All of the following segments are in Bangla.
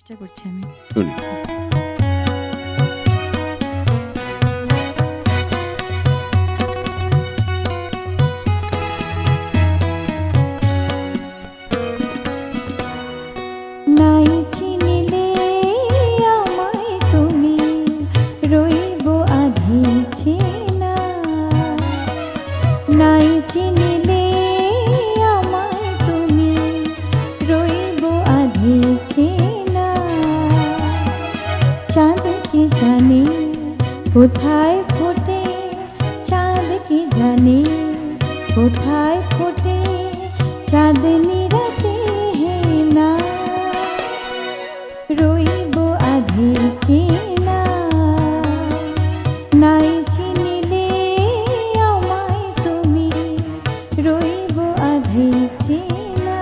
চেষ্টা করছি আমি। শুনি। নাই চিনিলে আমায় তুমি, রইব আধি চেনা। নাই চিনিলে আমায় তুমি, রইব আধি চেনা। চাঁদ কি জানে কোথায় ফোটে, চাঁদ কি জানে কোথায় ফোটে, চাঁদনি রাতে হেনা। রইব আধি চেনা, নাই চিনিলে আমায় তুমি, রইব আধি চেনা।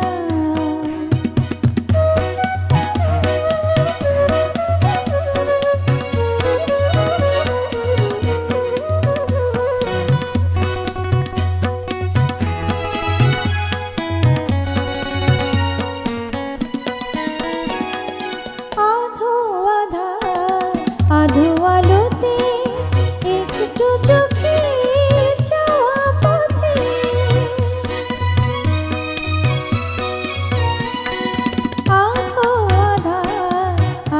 আধো আলোতে একটু চোখে যাওয়া পথে,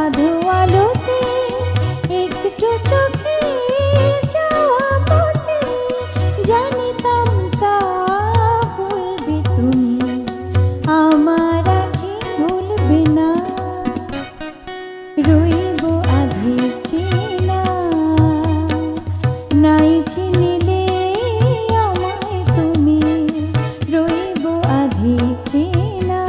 আধো আলোতে একটু চোখে যাওয়া পথে, জানিতাম তা ভুলবে তুমি, আমার আখি ভুলবে না। রইব আধি চেনা, নাই চিনিলে আমায় তুমি, রইব আধি চেনা।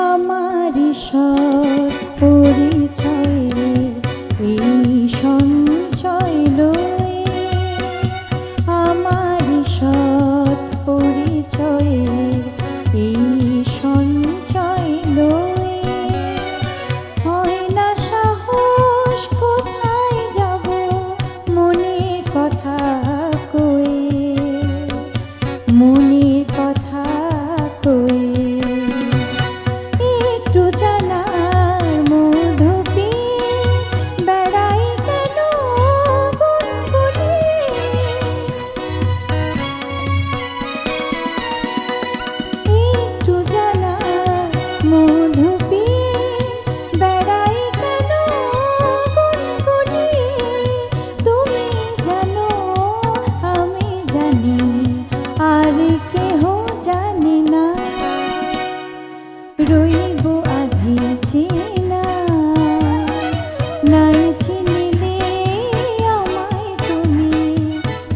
আমারি সৎ পরিচয়ে এই সঞ্চয় লয়ে, আমারি সৎ পরিচয়ে এই সঞ্চয় লয়ে, হয় না সাহস কোথায় যাব মনের কথা কয়ে, মনের কথা কয়ে। একটু জানার মধু পেয়ে বেড়াই কেন গুনগুনে, একটু জানার মধু পেয়ে বেড়াই কেন গুনগুনে। তুমি জানো আমি জানি আর কেহ জানে না। রইব আধি চেনা, নাই চিনিলে আমায় তুমি,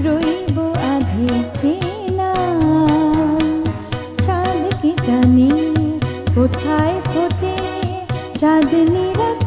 রইব আধি চেনা। চাঁদ কি জানে কোথায় ফোটে, চাঁদনি রাতে